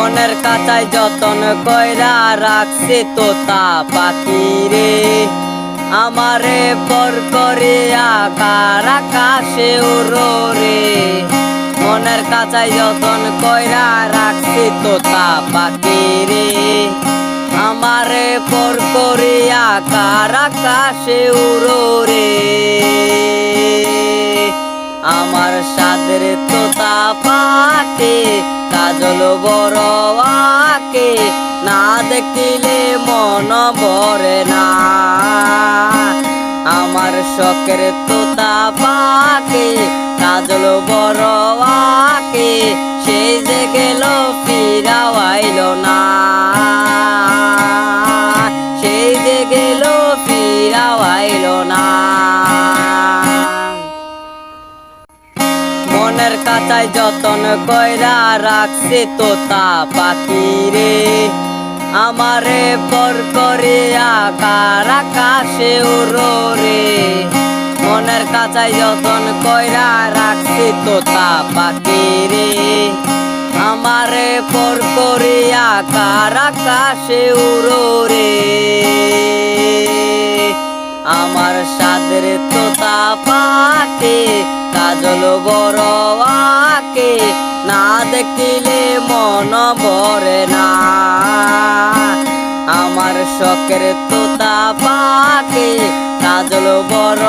মনের কাঁচায় যতন কইরা রাখছে তোতা পাখি রে, আমারে পর করিয়া কার আকাশে উড়ো রে। মনের কাঁচায় যতন কইরা রাখছে তোতা পাখি রে, আমারে পর করিয়া কার আকাশে উড়ো রে। আমার সাদের তোতা পাখি কাজল বড় আঁকে, না দেখিলে মন ভরে না। আমার শখের তোতা পাখি কাজল বড় আঁকে, সেই যে গেল ফিরাও আইল না, সেই যে গেল ফিরাও আইল না। মনের কাঁচায় যতন কইরা রাখছে তোতা পাখি রে, আমারে পর করিয়া কার আকাশে উড়ো রে। মনের কাঁচায় যতন কইরা রাখছে তোতা পাখি রে, আমারে পর করিয়া কার আকাশে উড়ো রে। আমার সাদের তোতা পাখি কাজল বড় আঁকে, না দেখিলে মন ভরে না। আমার শখের তোতা পাখি কাজল বড়